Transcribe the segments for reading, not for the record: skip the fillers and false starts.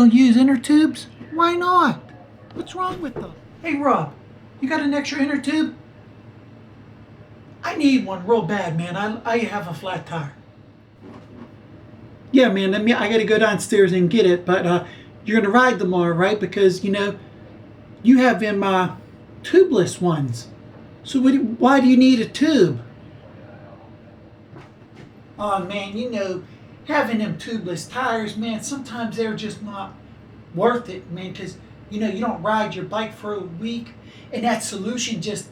don't use inner tubes? Why not? What's wrong with them? Hey Rob, you got an extra inner tube? I need one real bad, man. I have a flat tire. Yeah, man, I gotta go downstairs and get it, but you're gonna ride tomorrow, right? Because, you have them tubeless ones. So why do you need a tube? Oh man, having them tubeless tires, man, sometimes they're just not worth it, man, because you don't ride your bike for a week and that solution just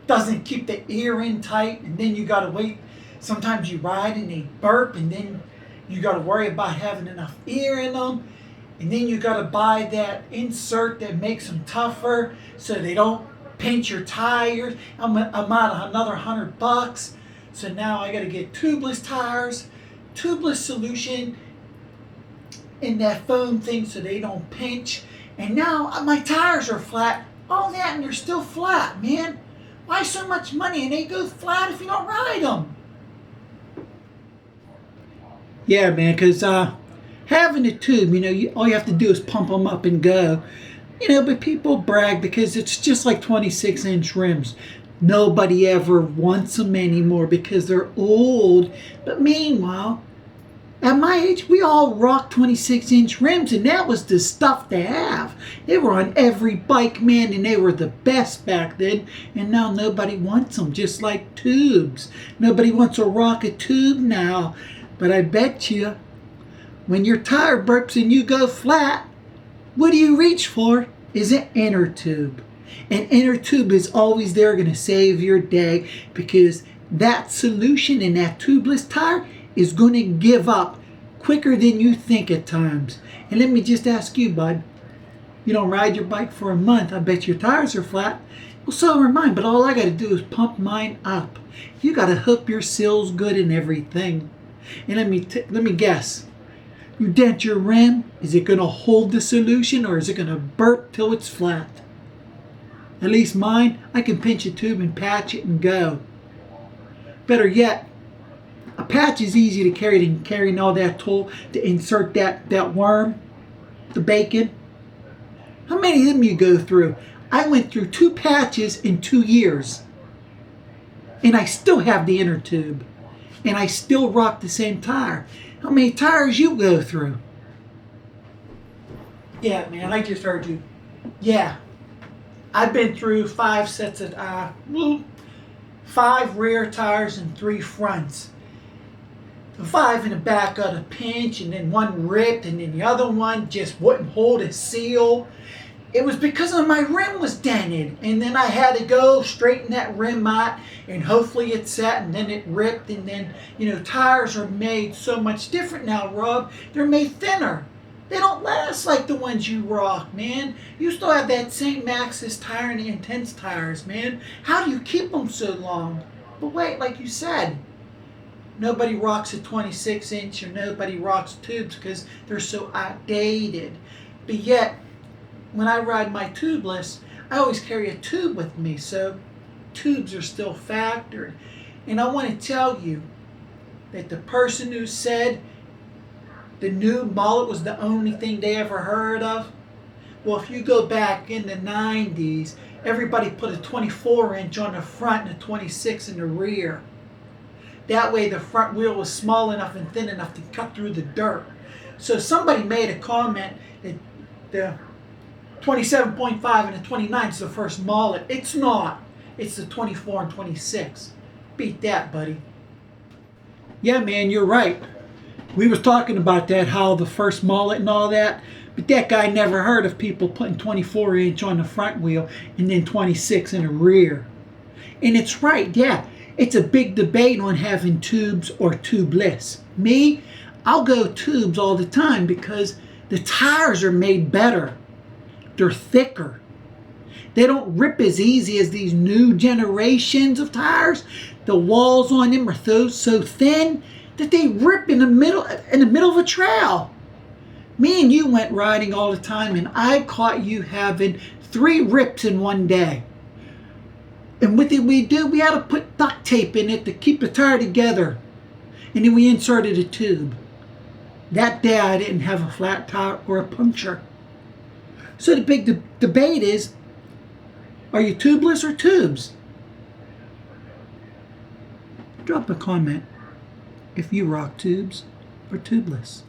doesn't keep the ear in tight, and then you gotta wait. Sometimes you ride and they burp, and then you gotta worry about having enough air in them, and then you gotta buy that insert that makes them tougher so they don't pinch your tires. I'm out another $100. So now I gotta get tubeless tires, tubeless solution in that foam thing so they don't pinch. And now my tires are flat. All that and they're still flat, man. Why so much money and they go flat if you don't ride them? Yeah, man, because having a tube, all you have to do is pump them up and go. But people brag because it's just like 26-inch rims. Nobody ever wants them anymore because they're old. But meanwhile, at my age, we all rock 26-inch rims, and that was the stuff to have. They were on every bike, man, and they were the best back then. And now nobody wants them, just like tubes. Nobody wants to rock a tube now. But I bet you, when your tire burps and you go flat, what do you reach for? Is an inner tube. An inner tube is always there going to save your day because that solution in that tubeless tire is going to give up quicker than you think at times. And let me just ask you, bud. You don't ride your bike for a month. I bet your tires are flat. Well, so are mine, but all I got to do is pump mine up. You got to hook your seals good and everything. And let me guess. You dent your rim, is it going to hold the solution or is it going to burp till it's flat? At least mine, I can pinch a tube and patch it and go. Better yet, a patch is easy to carry than carrying all that tool to insert that worm, the bacon. How many of them you go through? I went through 2 patches in 2 years. And I still have the inner tube. And I still rock the same tire. How many tires you go through? Yeah, man, I just heard you. Yeah. I've been through 5 sets of 5 rear tires and 3 fronts. The 5 in the back got a pinch, and then one ripped, and then the other one just wouldn't hold a seal. It was because of my rim was dented, and then I had to go straighten that rim out, and hopefully it set, and then it ripped, and then, tires are made so much different now, Rob. They're made thinner. They don't last like the ones you rock, man. You still have that St. Max's tire and the Intense tires, man. How do you keep them so long? But wait, like you said, nobody rocks a 26-inch or nobody rocks tubes because they're so outdated. But yet, when I ride my tubeless, I always carry a tube with me, so tubes are still factored. And I want to tell you that the person who said the new mullet was the only thing they ever heard of, well, if you go back in the 90s, everybody put a 24-inch on the front and a 26 in the rear. That way the front wheel was small enough and thin enough to cut through the dirt. So somebody made a comment that the 27.5 and the 29 is the first mullet. It's not. It's the 24 and 26. Beat that, buddy. Yeah, man, you're right. We was talking about that, how the first mullet and all that, but that guy never heard of people putting 24-inch on the front wheel and then 26 in the rear. And it's right, yeah. It's a big debate on having tubes or tubeless. Me, I'll go tubes all the time because the tires are made better. They're thicker. They don't rip as easy as these new generations of tires. The walls on them are so thin that they rip in the middle of a trail. Me and you went riding all the time, and I caught you having 3 rips in one day. And what did we do? We had to put duct tape in it to keep the tire together. And then we inserted a tube. That day I didn't have a flat tire or a puncture. So the big debate is, are you tubeless or tubes? Drop a comment if you rock tubes or tubeless.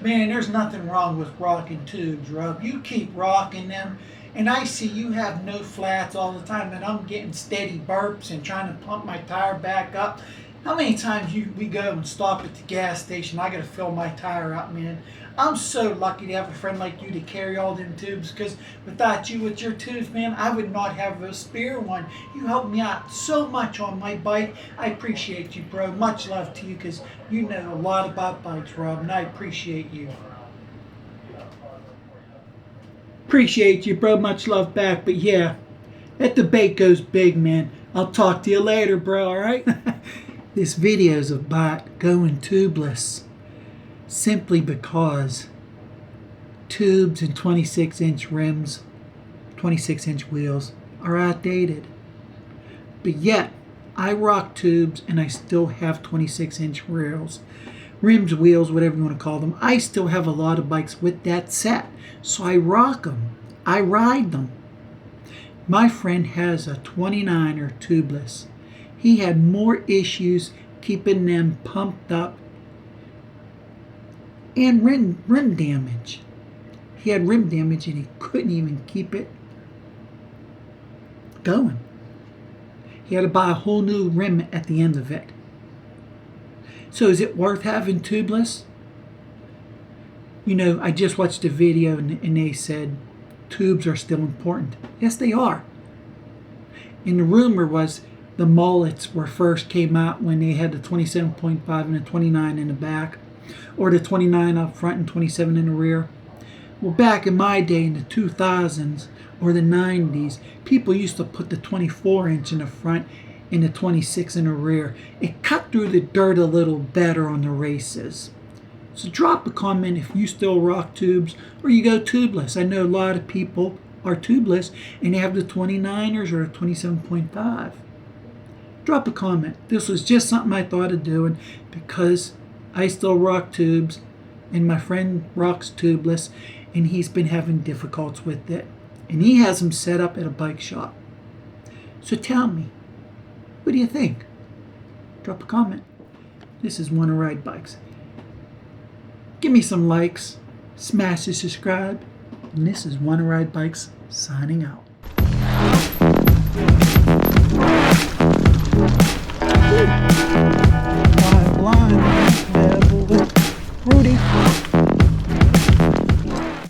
Man, there's nothing wrong with rocking tubes, Rob. You keep rocking them, and I see you have no flats all the time, and I'm getting steady burps and trying to pump my tire back up. How many times we go and stop at the gas station, I gotta fill my tire up, man. I'm so lucky to have a friend like you to carry all them tubes, because without you with your tubes, man, I would not have a spare one. You helped me out so much on my bike. I appreciate you, bro. Much love to you, because you know a lot about bikes, Rob, and I appreciate you. Appreciate you, bro. Much love back. But yeah, that debate goes big, man. I'll talk to you later, bro, all right? This video is about going tubeless simply because tubes and 26-inch rims, 26-inch wheels are outdated. But yet, I rock tubes and I still have 26-inch rims, wheels, whatever you want to call them. I still have a lot of bikes with that set. So I rock them. I ride them. My friend has a 29er tubeless. He had more issues keeping them pumped up and rim damage. He had rim damage and he couldn't even keep it going. He had to buy a whole new rim at the end of it. So is it worth having tubeless? You know, I just watched a video and they said tubes are still important. Yes, they are. And the rumor was the mullets were first came out when they had the 27.5 and the 29 in the back, or the 29 up front and 27 in the rear. Well, back in my day in the 2000s or the 90s, people used to put the 24-inch in the front and the 26 in the rear. It cut through the dirt a little better on the races. So drop a comment if you still rock tubes or you go tubeless. I know a lot of people are tubeless and they have the 29ers or the 27.5. Drop a comment. This was just something I thought of doing because I still rock tubes and my friend rocks tubeless and he's been having difficulties with it. And he has them set up at a bike shop. So tell me, what do you think? Drop a comment. This is Wanna Ride Bikes. Give me some likes, smash the subscribe, and this is Wanna Ride Bikes signing out.